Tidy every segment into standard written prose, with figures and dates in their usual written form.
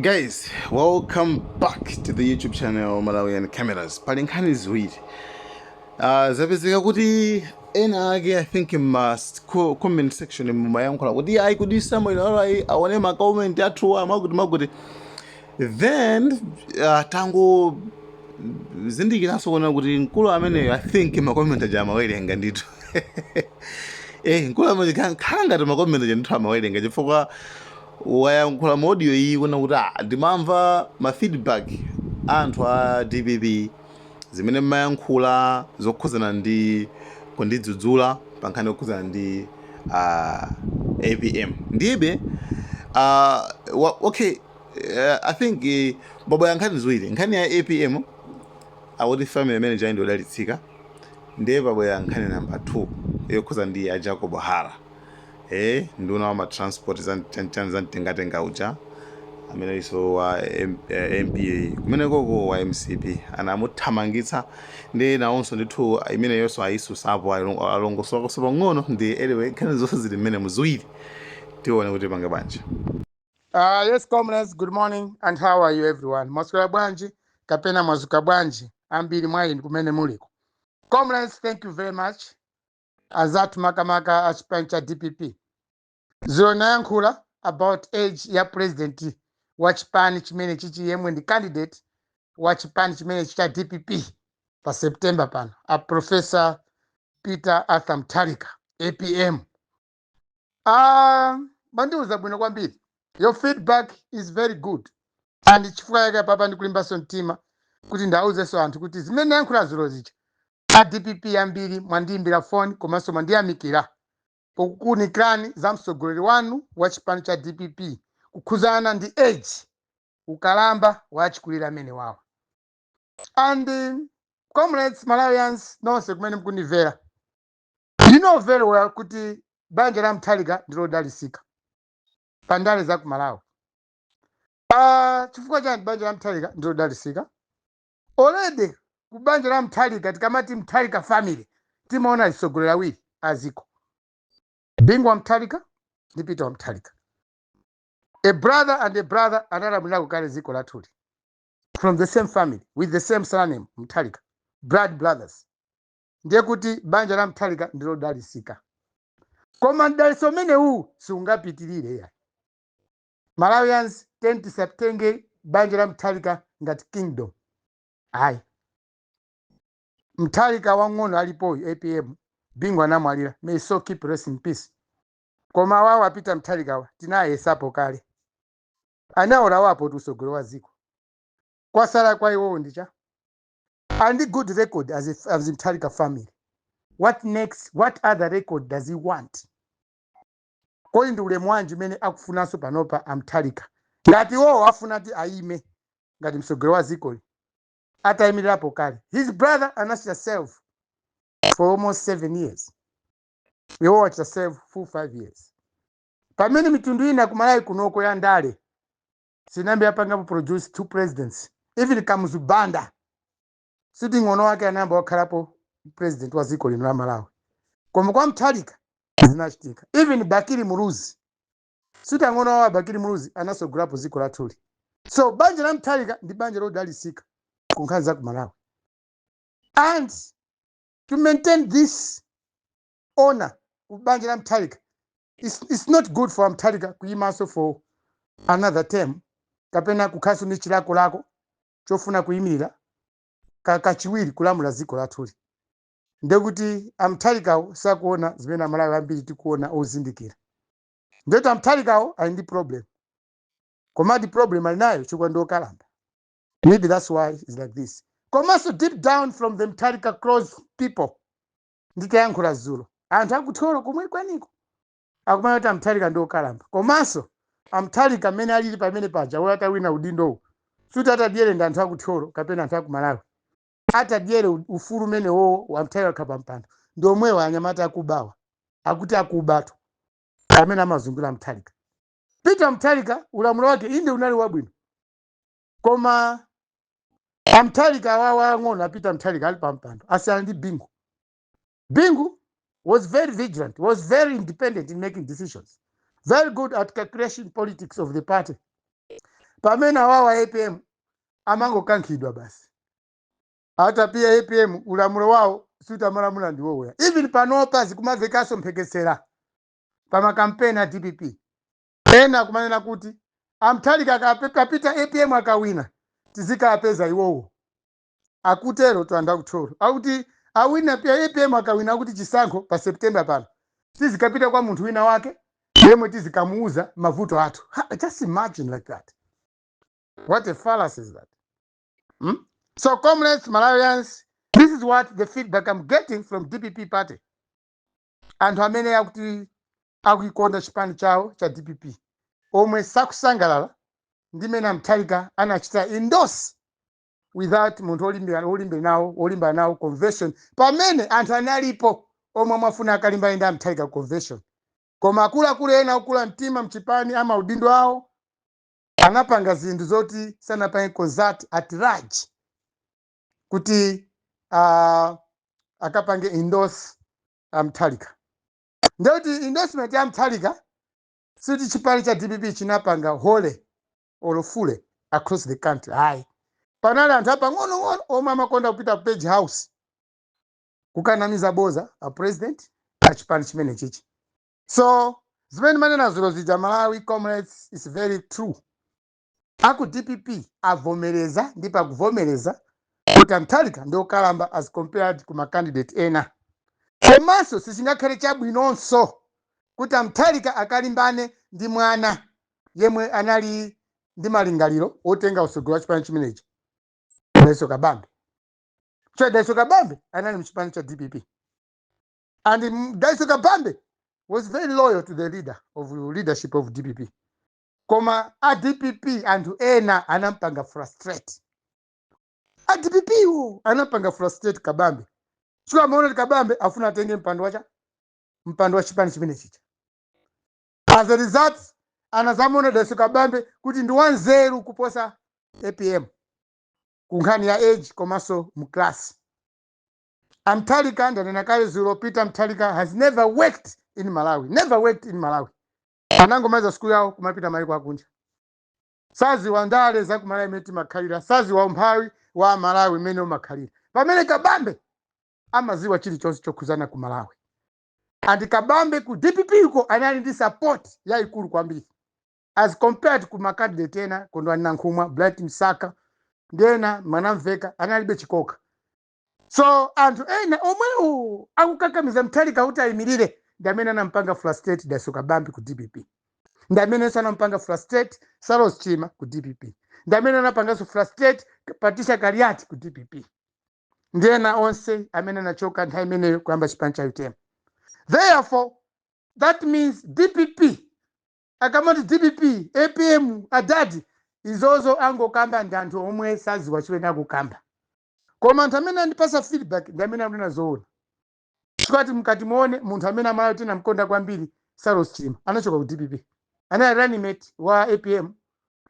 Guys, welcome back to the YouTube channel Malawian Cameras. Pali nkhani ziwiri. Zapezeka kuti ena ake I think must comment section mumayankhula kuti ayi kuti Samuel alright aone ma comment athu amakuti. Then tango zindikiranso kuona kuti mkulu amene I think ma comment aja amawerenga ndithu. Mkulu amene khala ngati ma comment aja ndithu amawerenga chifukwa wayankhula audio iyi kuona kuti ndimamva ma feedback anthu a DPP zimene mayankhula zokhuzana ndi kundidzudzula pa nkhani yokhuzana ndi APM ndibe okay I think baba ya nkhani ziwiri nkhani ya APM akuti family manager ndi odalitsika ndiye baba ya nkhani number 2 yokhuzana ndi a Jacob Hara nduna wa transport zantengatenga uja amene iso wa MPA kumene koko wa MCP anamuthamangitsa ndi nawonso ndithu imene yonso ayisusapo alongosoka so pang'ono ndi anyway nkhani zonse zili mmene muziwiri tione kuti pange bwanji. Yes, comrades, good morning and how are you everyone? Mwaswera bwanji kapena mwazuka bwanji ambiri mwayi kumene muliko. Comrades, thank you very much. Azatu makamaka achipani cha DPP. Nayankhula about age ya president wa chipani chimene chichi yemwe ndi candidate wa chipani chimene cha DPP pa September pano a Professor Peter Arthur Mutharika APM. Bandiuza bwino kwambiri. Your feedback is very good. And chifukwa yake papa ndikulimbaso mtima kuti ndauzeso anthu kuti zimene nayankhula ziro zicha a DPP ambiri mwandiyimbira phone komanso mwandiyamikira pokunikirani za mtsogoleri wanu wa chipani cha DPP kukhuzana ndi age ukalamba wachikulira amene wawa. And comrades Malawians nonse kumene mukundimvera, you know very well kuti banja la Mutharika ndilodalitsika pa ndale za ku Malawi. Chifukwa chani banja la Mutharika ndilodalitsika? Already ku banja la Mutharika tikamati Mutharika family timaona atsogoleri awiri aziko. Bingu wa Mutharika ndi Peter wa Mutharika. A brother and a brother analamulira kukale ziko lathuli. From the same family with the same surname Mutharika. Blood brothers. Ndiye kuti banja la Mutharika ndilodalitsika. Koma mdalitso umene sungapitirire ya. Malawians tisatenge banja la Mutharika ngati kingdom. Ayi. Mutharika wang'ono alipo APM. Bingu anamwalira. May so keep rest in peace. Koma wawa Peter Mutharika tinayesapo kale. Anaola wapo tusogolo wa ziko. Kwa sala kwa iwo ndicha. And good record as a Mutharika family. What next? What other record does he want? Kodi ndi ulemu wanji mene akufunanso panopa a Mutharika. Ngati wo afuna ti aime ngati msogolo wa ziko. Atayimirirapo kale. His brother anasiya self for almost 7 years. We all watch serve full 5 years. Pamene mitundu ina kumalawi kunoko ya ndale. Sinambe yapanga produce 2 presidents. Even Kamuzubanda. Sitting ono wake anamba wakhalapo president wa ziko lino la Malawi. Koma kwa Mutharika zinachitika. Even Bakiri Muruzi. Sita ngono wa Bakiri Muruzi anasogolapo ziko lathuli. So banja la Mutharika ndi banja lodalitsika ku nkhani za ku Malawi. And to maintain this honor banja la Mutharika, it's not good for Mutharika kuyimanso for another term kapena kukhaso ndi chilako lako chofuna kuyimirira kachiwiri kulamula ziko lathuli. Ndekuti Mutharikawo sakuona zimene Amalawi ambiri tikuona ozindikira. Ndeti Mutharikawo ali ndi problem. Koma di problem alinayo chikwa ndo kalamba. Maybe that's why it's like this. Komanso deep down from the Mutharika close people. Nditayankhula zulo. Anthu akutholo komwe kwaniko. Akumana kuti Mutharika ndo kalamba. Komanso Mutharika amene alili pamene paja wata wina udindo. Suti atadiere ndi anthu akutholo kapena anthu aku Malawi. Atadiere ufulu mene wa Mutharika kapampando. Ndomwe wa anyamata akubawa. Akuti akubatu. Amene amazungula Mutharika. Peter Mutharika ulamulo wake inde unali wabwino. Koma Mutharika wawa ng'ono Peter Mutharika ali pampando. Asiyana ndi Bingu. Bingu was very vigilant, was very independent in making decisions. Very good at calculation politics of the party. pamene awawa APM amangokankhidwa basi. Hata pia APM ulamulo wawo sutamalamula ndiwowe. Even panopa zikumavekaso mphekesera pamakampeni a DPP. Ena kumanena kuti Amtharika kapita APM akawina tizikapeza iwowo. Akutero twanda kutoro. Akuti awina pia APM akawina akuti chisankho pa September pano. Tizikapita kwa munthu wina wake yemwe tizikamuuza mavuto athu. Just imagine like that. What a fallacy is that? So, comrades, Malawians, this is what the feedback I'm getting from DPP party. And how many akuikonda chipani chawo cha DPP. Omwe sakusangalala ndimene Amtharika anachita endorse without munthu olimba nawo convention. Pamene anthu analipo omwe amafuna akalimba enda Amtharika convention. Koma akuluakulu ena okula mtima mchipani ama udindo awo anapanga zinthu zoti sanapange concert at large kuti akapange endorse Amtharika. Ndoti endorsement ya Amtharika siti chipani cha DPP chinapanga hole or fule across the country. Hai. Panali anthu apa ngono omwe amakonda kupita Page House kukanamiza boza a president a chipani chimene chichi. So zimene manena ziro zija Malawi comrades is very true. Aku DPP avomereza ndipo akuvomereza kuti Amtharika ndo kalamba as compared kuma candidate ena. Komanso sichingakhale chabwinonso kuti Amtharika akalimbane ndi mwana yemwe anali ndi malingaliro otenga usogolo wa chipani chimenechi. Daiso Kabambe. So Daiso Kabambe anali mchipani cha DPP. And Daiso Kabambe was very loyal to the leadership of DPP. Koma a DPP and ena anampanga frustrate. A DPP anampanga frustrate Kabambe. Chukwa maona Kabambe afuna atenge mpando wa chipani chimene chicha. As a result, anazamona Daiso Kabambe kuti ndi wanzeru kuposa APM. Kunkhani ya age komanso mu class. Amtharika ndanena kale zero Peter Amtharika has never worked in Malawi. Never worked in Malawi. Anangomaliza school yawo kumapita maiko akunja. Sazi wa ndale za ku Malawi meti makhalira. Sazi wa umphawi wa Malawi mene makhalira. Pamene Kabambe amaziwa chilichonse chokhuzana ku Malawi. And Kabambe ku DPP uko anali ndi support yayikulu kwambiri. As compared ku makandidate ena Kondwani Nankhumwa, Bright Msaka, ndena Mwanamveka analibe chikoka. So anthu ena omwe akukakamiza Amtharika kuti ayimirire ndamene anampanga frustrate Daiso Kabambe ku DPP. Ndamene anampanga frustrate Salos Chima ku DPP. Ndamene anapanganso frustrate Patricia Kariati ku DPP. Ndena onse amene anachoka nthawi imeneyo kuyamba chipani cha UTM. Therefore, that means DPP, akamati DPP, APM, Adadi, is also angokamba ndi anthu omwe saziwa chimene akukamba. Koma anthu amene andipasa feedback ndamene akunena zoona. Chikati mkati muone munthu amene Malawi tina mkonda kwambiri Salos Chima anachoka ku DPP. Anali running mate wa APM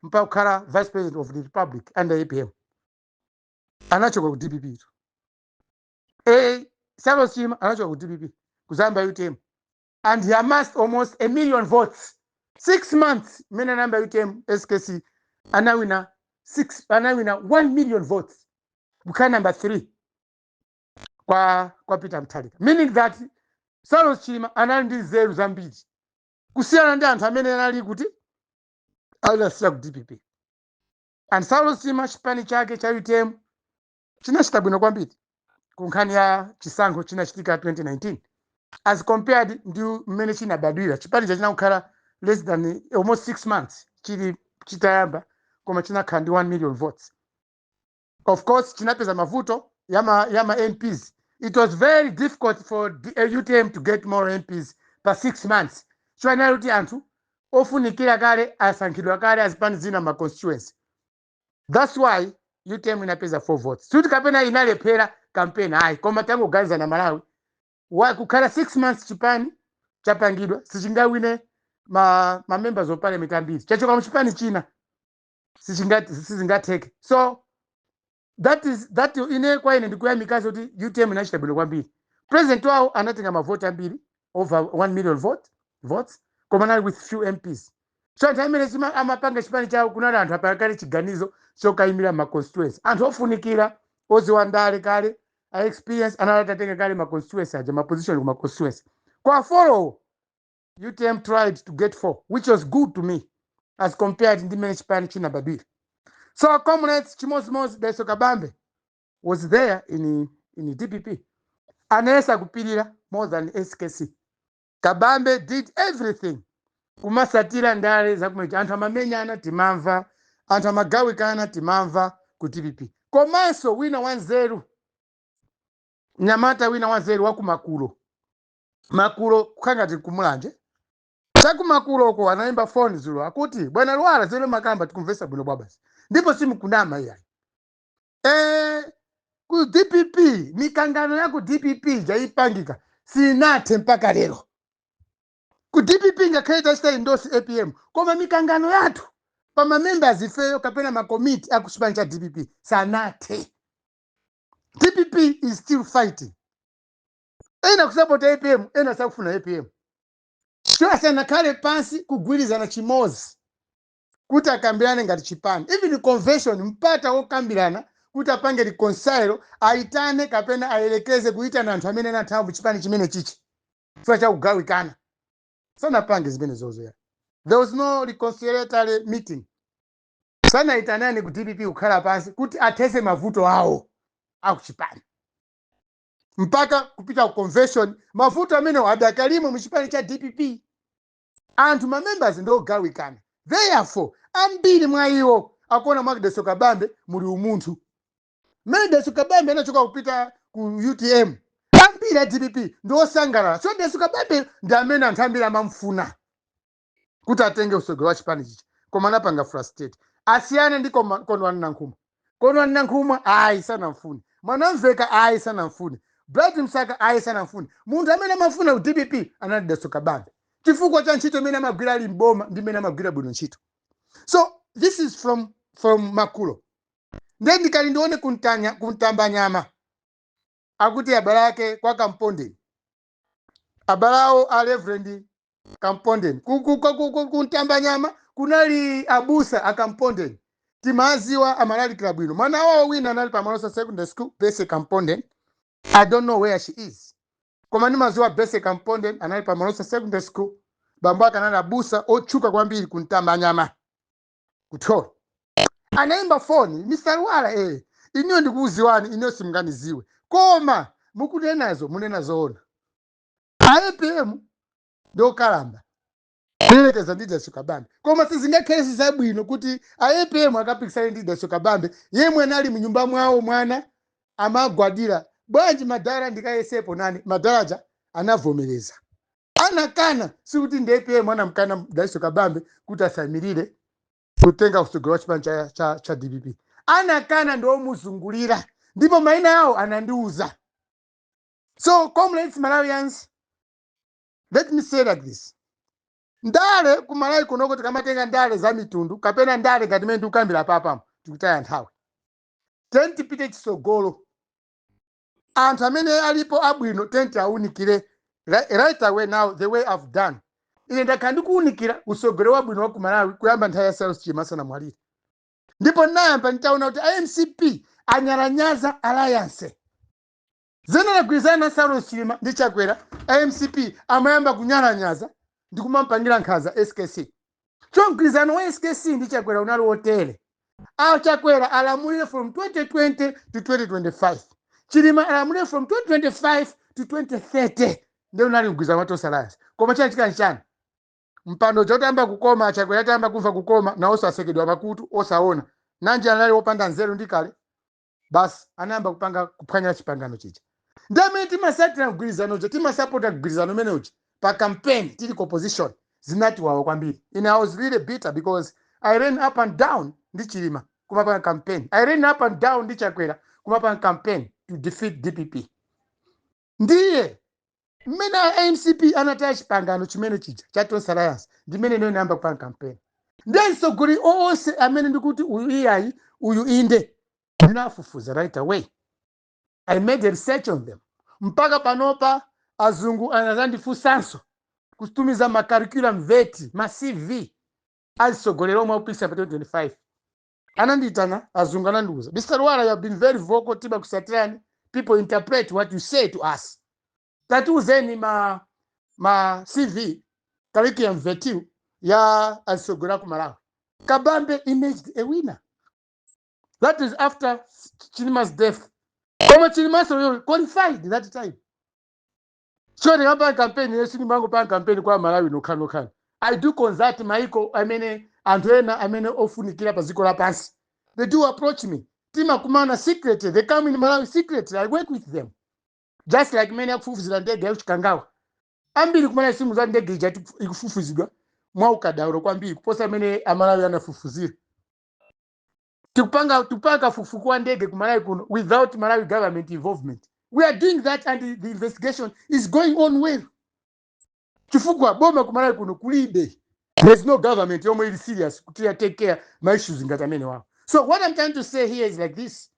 mpaka kukhala vice president of the republic under APM. Anachoka ku DPP. Salos Chima anachoka ku DPP. Kuzamba UTM. And he amassed almost 1 million votes. 6 months, mena number UTM SKC, anawina 1 million votes. Buka number 3 kwa Peter Amtharika. Meaning that Salos Chima anali ndi zeru zambiri. Kusiyana ndi anthu amene anali kuti alasiya ku DPP. And Salos Chima chipani chake cha UTM chinachita bwino kwambiri. Kunkhani ya chisankho chinachitika 2019. As compared ndi mmene chinabadwira chipani chinakhala less than almost 6 months chitayamba koma chinakhala ndi 1 million votes. Of course chinapeza mavuto yama MPs. It was very difficult for UTM to get more MPs per 6 months. So analuti anthu ofunikira kale asankhidwa kale azipani zina ma constituency. That's why UTM inapeza 4 votes. Suti kapena inalephera campaign ayi koma tango ganza na Malawi kukhala 6 months chipani chapangidwa sichingawine ma members of parliament ambiri chachoka mchipani china sizingatheke. So that ine kwa ine ndikuyamikaza kuti UTM inachita bwino kwambiri. President wawo anatenga mavoti ambiri over 1 million votes koma nali with few MPs. so anthu amene amapanga chipani chawo kunali anthu apakale chiganizo chokayimira ma constituency, anthu ofunikira oziwa ndale kale a experience analati atenge kale ma constituency aja ma position kuma constituency kwa follow. UTM tried to get 4, which was good to me as compared to the many chipani chinabadwira. So comrades, chimozimozi Daiso Kabambe was there in DPP. Anaweza kupirira more than SKC. Kabambe did everything. Kumasatira ndale za kumeja. Anthu amamenyana timamva, anthu amagawikana timamva ku DPP. Komanso wina 1-0. Nyamata wina 1-0 waku Makulo. Makulo kukangati kumulanje. Chaku Makulo ko anaimba phone zulu akuti bwana Lwala zero makamba tikumvesa bwino babasi. Ndipo simu kunama iya. Ku DPP mikangano ya ku DPP jaipangika sinathe mpaka lero. Ku DPP ngakhale tachita indosi APM koma mikangano yathu pama members ifeyo kapena ma committee akuchipani cha DPP sanathe. DPP is still fighting. Ena kusupport APM, ena sakufuna APM. Sana kale pansi kugwirizana chimozi kuti akambirane ngati chipani. Even convention mpata okambirana kuti apange reconcile aitane kapena aelekeze kuitana anthu amene anathawa chipani chimene chichi. So cha kugawikana. Sana pange zimene zozo ya. There was no reconciliatory meeting. Sana itanani ku DPP kukhala pansi kuti athese mavuto awo akuchipani. Mpaka kupita ku convention mavuto amene adakalimo mu chipani cha DPP. Anthu ma members ndo gawikana. Therefore, ambiri mwa iwo akona mwa Daiso Kabambe muli umunthu. Mene Daiso Kabambe anachoka kupita ku UTM. Ambiri a DPP ndo sangala. So Daiso Kabambe ndi amene anthu ambiri amamfuna kuti atenge usogolo wa chipani chichi. Koma anapanga frustrate. Asiyane ndi Kondwani Nankhumwa. Kondwani Nankhumwa ayi sanamfune. Mwanamveka ayi sanamfune. Bright Msaka ayi sanamfune. Munthu amene amafuna ku DPP anali Daiso Kabambe. Chifukwa cha ntchito imene amagwira ali mboma ndi imene amagwira bwino ntchito. So this is from Makulo. Then ndikali ndione kuntamba nyama. Akuti abale ake kwa Kampondeni. Abalao a Reverend Kampondeni. Kuntamba nyama kunali abusa a Kampondeni. Timaziwa amalali klabwino. Mwana wao wina anali pa Malosa Secondary School Bese Kampondeni. I don't know where she is. Koma ni maziwa Bese Kampondeni anali pa Malosa Secondary School. Bambaka nana abusa ochuka kwambiri kuntamba nyama. Kutoro. Anaimba phone Mr. Lwala inyo ndikuziwani inyo simnganiziwe. Koma mukunenazo munenazo ona. APM ndo kalamba. Kulekeza ndi Daiso Kabambe. Koma sizingakhale zabwino kuti APM akapikisana ndi Daiso Kabambe yemwe anali mu nyumba mwawo mwana amagwadira. Bwanji Madara ndikayesepo nani Madaraja anavomereza. Anakana sikuti ndi APM anamkana Daiso Kabambe kuti asamirire kutenga usogolo wa chipani cha DPP. Anakana ndo muzungulira. Ndipo maina yao anandiuza. So comrades Malawians, let me say like this. Ndale kumalawi kunoko tikamatenga ndale za mitundu kapena ndale ngati mene tikukambira papa tikutaya nthawi. Tenti pite chisogolo. Anthu amene alipo abwino tenti aunikire right away now the way I've done. Ine ndakhala ndikuunikira usogolo wabwino wa ku Malawi kuyamba nthawi ya Cyrus Chima Sanamwalira. Ndipo nayamba nitaona kuti IMCP anyalanyaza alliance. Zena nagwirizana na Cyrus Chima ndi Chakwera, IMCP amayamba kunyalanyaza ndi kumampangira nkhaza SKC. Chomgwirizano wa SKC ndi Chakwera unali wotere. Chakwera alamulire from 2020 to 2025. Chilima alamulire from 2025 to 2030. Ndio unali mgwirizano wa Tosa Alliance. Koma chachitika nchani? Mpando chotamba kukoma Chakwera tamba kumva kukoma na osa asekedwa makutu osaona. Nanje anali wopanda nzeru ndikale. Bas anamba kupanga kuphwanya chipangano chicha. Ndame timasatira mgwirizano je timasapota mgwirizano meneji pa campaign tili opposition zinati wawo kwambiri. And I was really bitter because I ran up and down ndi Chilima kumapa campaign. I ran up and down ndi Chakwera kumapa campaign to defeat DPP. Ndiye Mena MCP anataya chipangano chimene chija cha Tosa Alliance ndimene ndo namba kupanga campaign. Then so guri ose amene ndikuti uyu iyayi uyu inde ndinafufuza right away. I made a research on them. Mpaka panopa azungu anazandifusanso kustumiza ma curriculum veti ma CV azisogolera omwe upisa pa 2025 ananditana azungu anandiuza Mr. Lwala, you have been very vocal tiba kusatirani, people interpret what you say to us. Tatiuzeni ma CV curriculum vitae ya azisogolera ku Malawi. Kabambe imaged a winner. That is after Chilima's death. Koma Chilima's qualified that time. So they have a campaign, Chilimango pan campaign kwa Malawi no kan. I do consult Maiko, Andrena, ofunikira paziko la pasi. They do approach me. Tima kumana secretly. They come in Malawi secretly. I work with them. Just like many fufuzi la ndege ya Chikangawa. Ambili kumana simu za ndege ijatu ikufufuzidwa. Mwauka dauro kwa mbili. Kuposa mene Malawi anafufuzira. Tupanga fufukua ndege kumalawi kuno without Malawi government involvement. We are doing that and the investigation is going on well. Chifukwa boma kumalawi kuno kulibe. There's no government yomo ili serious kutia take care my issues ngatamene wao. So what I'm trying to say here is like this.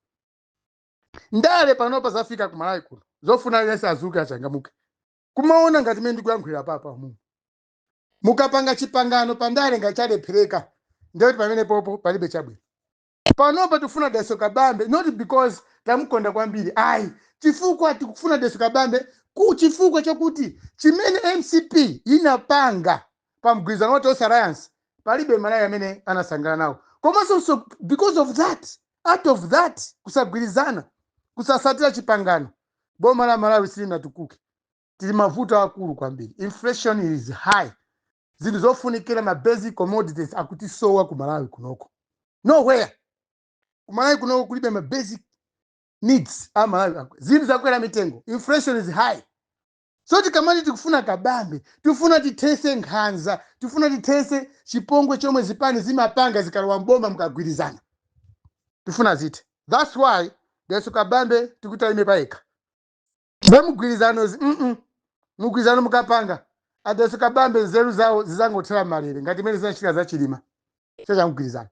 Ndale panopa zafika kumalawi kuno. Zofuna yesa azuka changamuke. Kumaona ngatimeni kuyankhira papa mu. Mukapanga chipangano pandale ngachale pereka. Ndio pamene popo palibe chabwe. Panopa tufuna Daso Kabambe not because tamukonda kwambiri. Ai, chifukwa tikufuna Daso Kabambe ku chifukwa chokuti chimene MCP inapanga pamgwirizano wa Tos Alliance palibe Malawi amene anasangana nawo. Komanso so because of that, out of that kusagwirizana, kusasatira chipangano, boma la Malawi silina tukuke. Tili mavuto akulu kwambiri. Inflation is high. Zinthu zofunikira ma basic commodities akutisowa ku Malawi kunoko. Nowhere. Kumalawi kunoko kulibe ma basic needs Malawi. Zinthu zakwera mitengo. Inflation is high. So tikamati tikufuna Kabambe, tufuna titese nkhanza, tufuna titese chipongwe chomwe zipani zimapanga zikalowa mboma mkagwirizana. Tufuna zite. That's why Daso Kabambe tikuta ime paeka. Zamugwirizano mugwirizano mukapanga. Daso Kabambe nzeru zawo zizangothera malere ngati mene zinachika za Chilima. Chacha mugwirizano.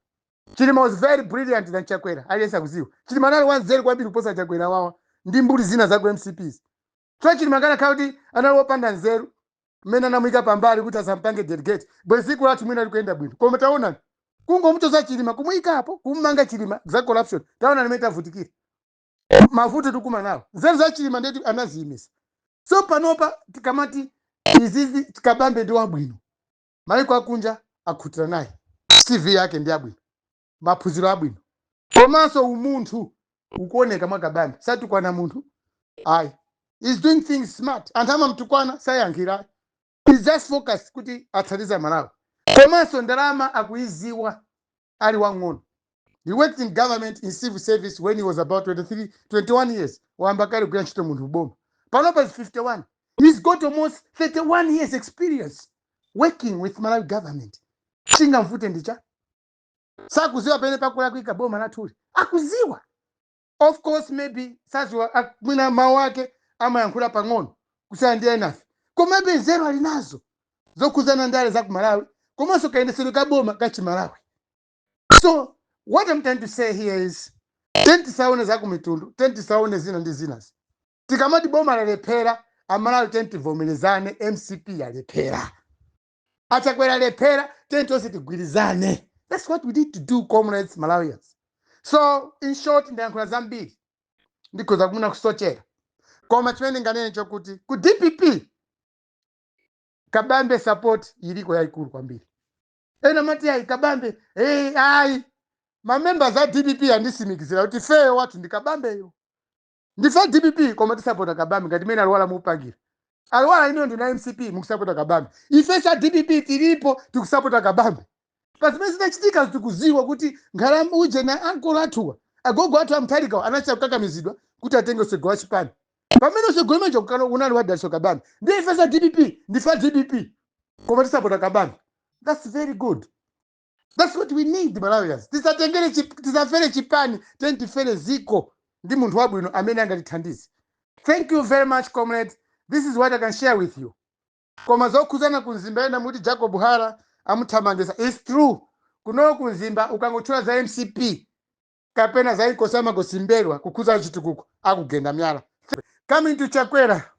Chilima was very brilliant than Chakwera. Aliyesa kuziwa. Chilima nali wanzeru kwambiri kuposa Chakwera wawa. Ndi mbuli zina za MCPs. So Chilima kana kauti analopanda nzeru. Mena namuika pambali kuti asampange delegate. Bwesiku latu mwina likuenda bwino. Koma taona kungo mtu za Chilima kumuika hapo, kumanga Chilima za corruption. Taona nimeta vutikira. Mavuto tukuma nao. Nzeru za Chilima ndetu anazimisa. So panopa tikamati izizi Kabambe ndi wabwino. Maliko akunja akutira naye. CV yake ndi abwino. Maphunziro abwino. Komanso umuntu ukuoneka mwa Kabambe. Satu kwa na muntu. Aye. He's doing things smart. Antama mtukwana sayankhira. He's just focused kuti atsatiza Malawi. Komanso ndalama akuiziwa ali wang'ono. He worked in government in civil service when he was about 21 years. Wambakali kuya ntchito munthu boma. Panopa is 51. He's got almost 31 years experience working with Malawi government. Chinga mfute ndicha. Sakuziwa pene pakula kuika boma latuli. Akuziwa. Of course maybe sazwa mwina mawake ama yankula pang'ono. Kusandia enough. Koma maybe nzeru alinazo. Zokuzana ndale za ku Malawi. Komanso kaendesero kaboma kachi Malawi. So what I'm trying to say here is 10,000 za kumitundu, 10,000 zina ndi zinas. Tikamati boma lalepera, Malawi 10 vomelezane, MCP yalepera. Achakwera lepera, 10 tose tigwirizane. That's what we need to do, comrades Malawians. So in short, ndayankhula zambiri. Ndikoza kumuna kusochera. Koma chimene nganene chokuti ku DPP Kabambe support iliko yaikulu kwambiri. Ena mati ya Kabambe, ai mamemba za DPP andisimikizira kuti feye watu ndi Kabambe yo. Ndifa DPP koma tisapota Kabambe ngati mene alwala mupangira. Alwala ino ndi na MCP mukusapota Kabambe. Ifesa DPP tilipo tikusapota Kabambe. Pazimene zinachitika tikuziwa kuti Ngarambe uje na ankolo athuwa. Agogo athu amtalika anacha kukakamizidwa kuti atenge usego wa chipani. Pamene usego imejo kukalo unali wa Daso Kabambe. Ndi ifesa DPP, ndifa DPP. Koma tisapota Kabambe. That's very good. That's what we need, Malawians. Tisafere chipani, tentifere ziko. Ndi muntu wabwino amene angalithandize. Thank you very much, comrades. This is what I can share with you. Koma zokuzana kunzimba ena muti Jacob Buhara amuthamangisa. It's true. Kuno kunzimba ukangochula za MCP. Kapena za ikosama gosimberwa kukuza chitukuko akugenda myala. Coming to Chakwera.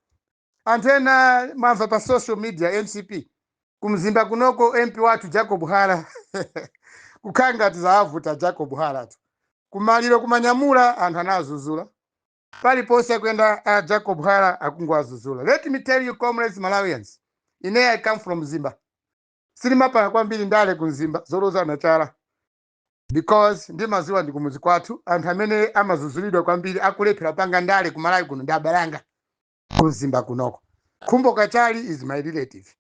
Antena mamva pa social media MCP. kumzimba kunoko MP watu Jacob Hara kukanga tizavuta Jacob Hara tu kumaliro kumanyamula anthu anazuzula paliponse kwenda Jacob Hara akungwazuzula. Let me tell you comrades Malawians, ine I come from Zimba. Silimapanga kwambiri ndale kunzimba zoloza nachala because ndi maziwa ndi kumuzi kwathu anthu amene amazuzulidwa kwambiri akulephera panga ndale ku Malawi kuno ndi abalanga kunzimba kunoko. Khumbo Kachali is my relative,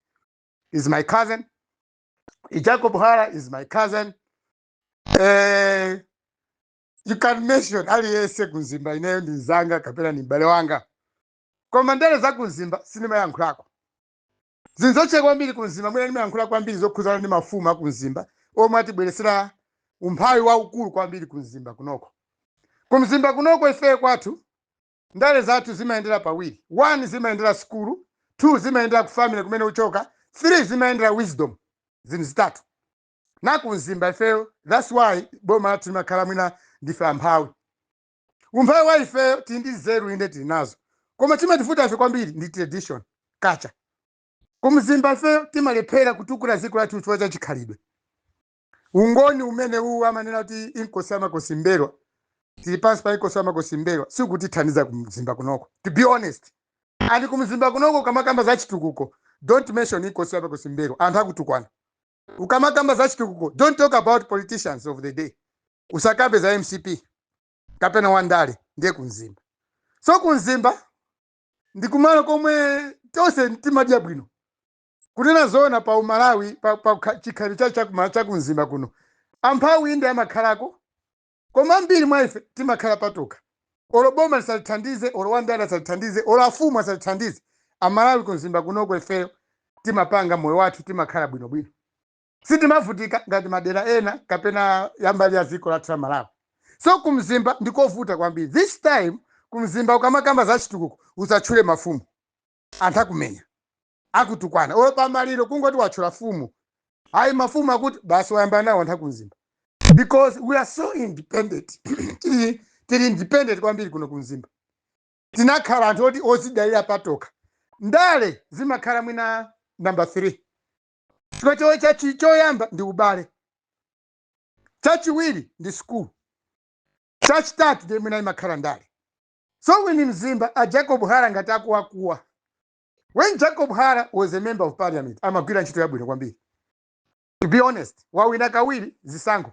is my cousin. Jacob Hara is my cousin. You can mention aliyese kunzimba ineyo ndi zanga kapena ni mbale wanga. Koma ndale za kunzimba sinema yankhulako. Zinzoche kwambiri kunzimba mwene nimeyankhula kwambiri zokhuzana ndi mafumu akunzimba omwe atibweresera umphawi waukulu kwambiri kunzimba kunoko. Kumzimba kunoko ife kwathu ndale zathu zimayendera pawiri. 1 zimayendera skulu, 2 zimayendera ku family kumene uchoka, 3 zimayendera wisdom. Zinthu zitatu. Na kunzimba ife, that's why boma lathu limakhala mwina ndife amphawi. Umphawi wa ife tindi zeru inde tili nazo. Koma chimativuta ife kwambiri ndi tradition, culture. Kumzimba ife timalephera kutukula dziko lathu chifukwa cha chikhalidwe. Ungoni umene uwu amanena kuti inkosi amakosimbelwa. Tili pansi pa inkosi amakosimbelwa sikutithandiza kumzimba kunoko. To be honest. And kumzimba kunoko kamakamba za chitukuko, don't mention inkosi amakosimbelwa. Anthu akutukwana. Ukamakamba za chitukuko, don't talk about politicians of the day. Usakabe za MCP. Kapena wandale ndiye kunzimba. So kunzimba ndikumalo komwe tose timadya bwino. Kunena zona pa Umalawi pa chikhalidwe cha kunzimba kuno. Amphawi inde amakhalako. Koma mbiri mwa ife timakhala patoka. Olo boma lisalithandize, olo wandale lisalithandize, olo afumu asalithandize. Amalawi kunzimba kunoko ife timapanga moyo wathu timakhala bwino bwino. Sitimavutika ngati madera ena kapena yambali ya ziko lathu la Malawi. So kumzimba ndikovuta kwambiri. This time kumzimba ukamakamba za chitukuko usachule mafumu. Anthu akumenya. Akutukwana. Olo pamaliro kungoti wachula fumu. Ayi mafumu akuti basi wayamba nawo anthu akunzimba. Because we are so independent. Tili independent kwambiri kuno kunzimba. Tinakhala anthu oti ozidalira patoka. Ndale zimakhala mwina number 3. Chikocho choyamba ndi ubale. Chachiwiri ndi school. Chachitatu ndi mwina imakhala ndale. So when Mzimba, Jacob Hara ngati akuwakuwa. When Jacob Hara was a member of parliament, amagwira ntchito yabwino kwambiri. To be honest, wawina kawiri zisango.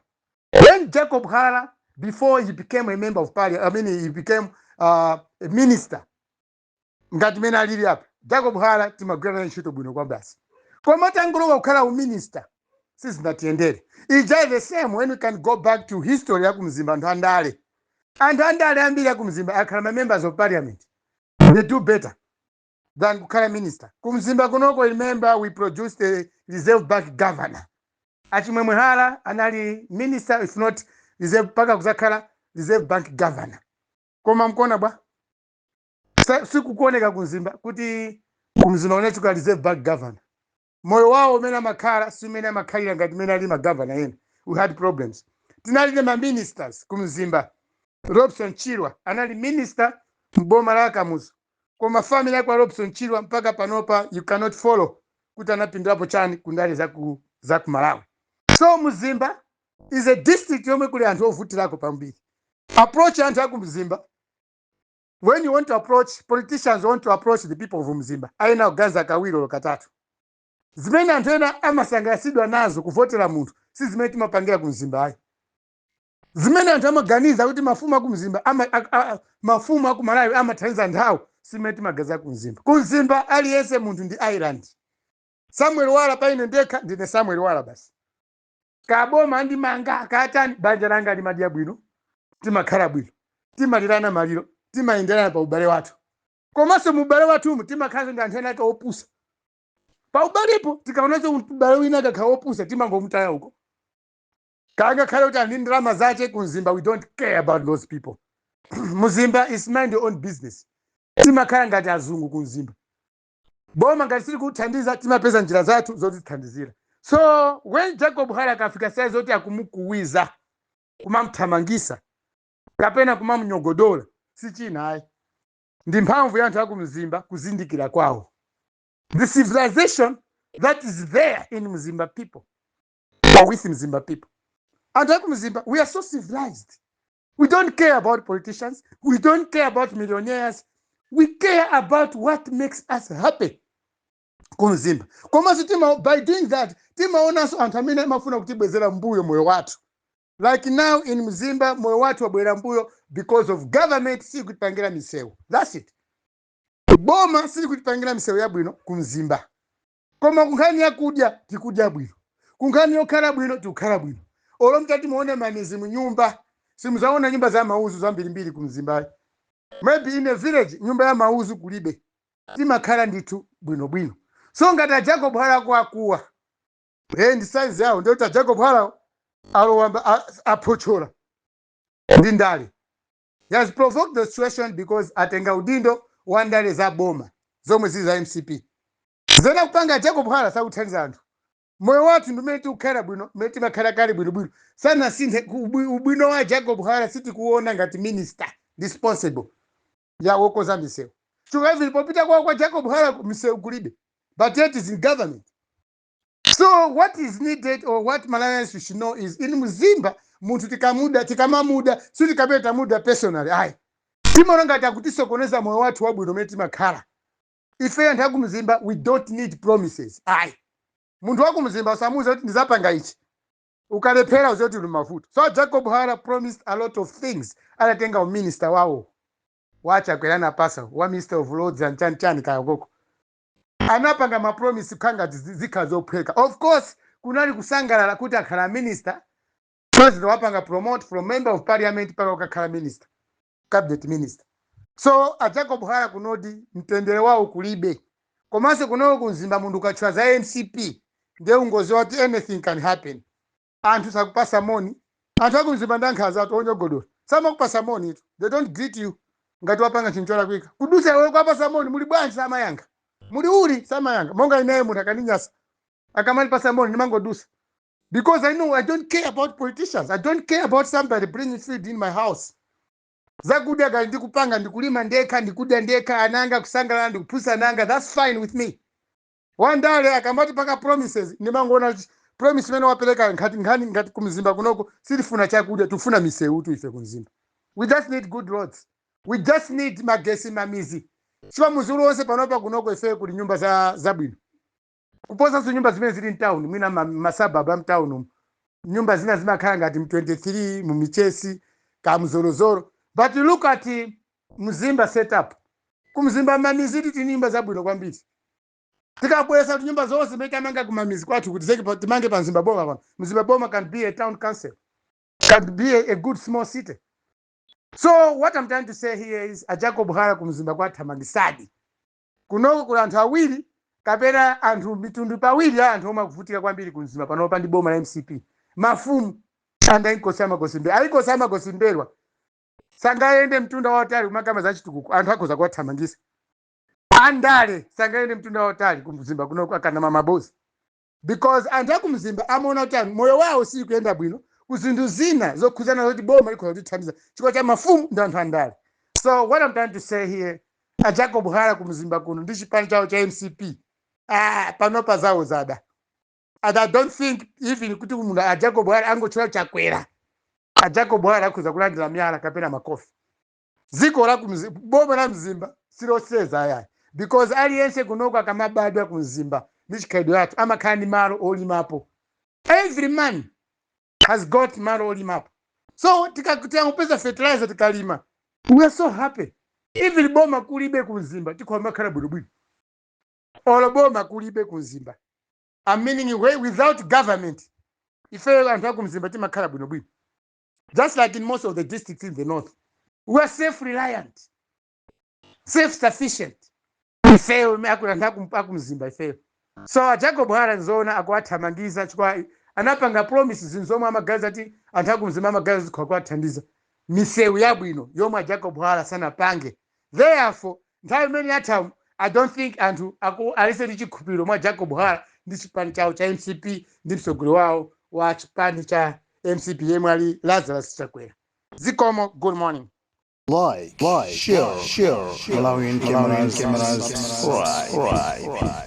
When Jacob Hara, before he became a member of parliament, I mean he became a minister. Ngati mena alili hapa. Jacob Hara timagwira ntchito bwino kwambiri. Kwa matangolo kukhala minister, sisi ndatiyendere. It's just the same when we can go back to history ya kumzimba anthu andale. Anthu andale ambiri ya kumzimba akhala members of parliament. They do better than kukhala minister. Kumzimba kunoko remember we produced a Reserve Bank governor. Achimwemwe Hara anali minister if not Reserve paka kuzakhala Reserve Bank governor. Koma mkona bwa. Sikukuoneka kumzimba kuti kumzimba unechuka Reserve Bank governor. Moyo wao mena makara simena makhalira ngati mena ali magavana ena. We had problems. Tinali ma ministers kumzimba. Robson Chirwa anali minister mboma la Kamuzu. Koma family yako Robson Chirwa mpaka panopa you cannot follow kuti anapindirapo chani kundale za ku Malawi. So Mzimba is a district yomwe kuli anthu ovutirako pambiri. Approach anthu aku Mzimba. When you want to approach, politicians want to approach the people of Mzimba. Aina ugaza kawiri olo katatu. Zimene anthu ena amasangasidwa nazo kuvotera munthu si zimene timapangira ku Mzimba ayi. Zimene anthu amaganiza kuti mafumu aku Mzimba mafumu aku Malawi amathandiza nthawi simene timagaza ku Mzimba. Ku Mzimba aliyese munthu ndi island. Samuel Wala paine ndekha ndine Samuel Wala basi. Kaboma andi manga katani banja langa limadya bwino timakhala bwino timalirana maliro timayenderana pa ubale wathu. Komanso mu ubale wathu timakhala ndi anthu ena aka opusa. Pa ubalepo tikaonacho ubale wina aka opusa timangomutaya uko. Kanga khala kuti ndi ndalama zache ku Mzimba we don't care about those people. Mzimba is mind your own business. Timakhala ngati azungu ku Mzimba. Boma ngati sili kuthandiza timapeza njira zathu zotithandizira. So when Jacob Hara kafika size zoti akumukuwiza kumamthamangisa kapena kumamnyogodola si china ayi. Ndi mphamvu ya anthu aku Mzimba kuzindikira kwawo. The civilization that is there in Mzimba people or with Mzimba people. And like Mzimba, we are so civilized. We don't care about politicians. We don't care about millionaires. We care about what makes us happy. Kumzimba. By doing that, timaona so anthu amene amafuna kutibwezera mbuyo moyo wathu. Like now in Mzimba, moyo wathu wabwera mbuyo because of government si kutipangira misewu. That's it. Boma si kutipangira misewu yabwino kumzimba. Koma kunkhani yakudya tikudya bwino. Kunkhani yokhala bwino tikukhala bwino. Olo mtati muone mamizi munyumba. Simuzaona nyumba za mauzu zambirimbiri kumzimba. Maybe in a village nyumba ya mauzu kulibe. Timakhala nditu bwino bwino. So ngati Jacob Hara kwakuwa. Ndi size yao ndio Jacob Hara alowamba apochola. Ndi ndale. He has provoked the situation because atenga udindo wandale za boma. Zomwe zizi za MCP. Zena kupanga Jacob Hara sakuthandiza anthu. Moyo wathu ndumene tikukhala bwino, mmene timakhala kale bwinobwino. Sana sinthe ubwino wa Jacob Hara sitikuona ngati minister responsible ya wokoza misewu. Chifukwa hivi popita kwa Jacob Hara misewu kulibe. But yet is in government. So what is needed or what Malawians should know is in Mzimba, muntu tikamamuda, so tikapeta muda personally. Aye. Timona ngati akutisokoneza moyo wathu wabwino mmene timakhala. Ife anthu aku Mzimba, we don't need promises. Aye. Muntu waku Mzimba usamuza kuti ndizapanga ichi. Ukalephera uzoti uli mavuto. So Jacob Hara promised a lot of things. Anatenga minister wawo. Wacha kwelana pasa, wa Minister of Roads and Chan kayokoko. Anapanga ma promise kanga zikazopheka. Of course, kunali kusangalala kuti akhala minister. President wapanga promote from member of parliament paka ukakhala minister. Cabinet minister. So Jacob Hara kunodi mtendere wawo kulibe. Komanso kuno kunzimba mundu kachwa za MCP. Nde ungozi wati anything can happen. Anthu sakupasa money. Anthu akumzimba ndankhaza atu onyogodola. Sama kupasa money itu. They don't greet you. Ngati wapanga chinchola kwika. Kudusa wewe kupasa money muli bwanji sama yanga. Muli uli sama yanga. Monga inaye munthu akaninyasa. Akamali pasa money nimangodusa. Because I know I don't care about politicians. I don't care about somebody bringing food in my house. Zakudya gali ndikupanga ndikulima ndeka ndikudya ndeka ananga kusangalala ndikupusa nanga. That's fine with me. One day akamati paka promises nimangoona promise mene wapeleka ngati kumzimba kunoko silifuna chakudya tufuna misewu tu ife kumzimba. We just need good roads. We just need magesi mamizi. Siwa muzulu wonse panopa kunoko ife kuli nyumba za bwino. Kuposa su nyumba zimene zili in town, mwina masababa mtown. Nyumba zina zimakhala ngati M23 mu Michesi ka mzorozoro. But you look at Mzimba setup. Kumzimba mamizi tili nyumba za bwino kwambiri. Tikabwesa nyumba zonse meka manga kumamizi kwathu kuti zeke timange pa Mzimba Boma kwa. Mzimba Boma can be a town council. Can be a good small city. So what I'm trying to say here is Jacob Hara kumzimba kwa thamangisadi. Kunoko kula anthu awiri kapena anthu mitundu pawiri anthu oma kuvutika kwambiri kumzimba panopa ndi boma la MCP. Mafumu anda inkosama kosimbelwa. Ayikosama kosimbelwa. Sangaende mtunda watali kumakama za chitukuku anthu akhoza kuwathamangisa. Andale sangaende mtunda watali kumzimba kunoko akana mamabosi. Because anthu akumzimba amaona kuti moyo wawo si kuyenda bwino. Kuzindu zina zokhuzana zoti boma likhoza kutithandiza chikwa cha mafumu ndi anthu andale. So what I'm trying to say here, Jacob Hara kumzimba kuno ndi chipani chawo cha MCP. Panopa zawo zada. And I don't think even kuti mundu Jacob Hara angochula chakwera. Jacob Hara akhoza kulandira miyala kapena makofi. Ziko la kumzimba, boma la Mzimba siloseza ayayi. Because aliyense kunoko akamabadwa kumzimba ndi chikhalidwe yathu amakhala ndi malo olimapo. Every man has got malo olimapo. So tikakupeza fertilizer tikalima. We are so happy. Even boma kulibe kumzimba tikhoma khala bwinobwino. Olo boma kulibe kumzimba. I'm meaning without government. Ife anthu akumzimba timakhala bwinobwino. Just like in most of the districts in the north. We are self-reliant. Self-sufficient. Ifeyo anthu akumzimba ifeyo. So Jacob Hara nzona akuwathamangiza chikwa anapanga promises nzomwe amagaza ati anthu akumzimba amagaza kuwathandiza. Misewu yabwino yomwe Jacob Hara sanapange. Therefore, nthawi imene yathamu I don't think anthu alise ndi chikhulupiriro mwa Jacob Hara ndi chipani chawo cha MCP ndi mtsogoleri wawo wa chipani cha MCP yemwe ali Lazarus Chakwera. Zikomo, good morning. Like, share, Malawian Cameras, right.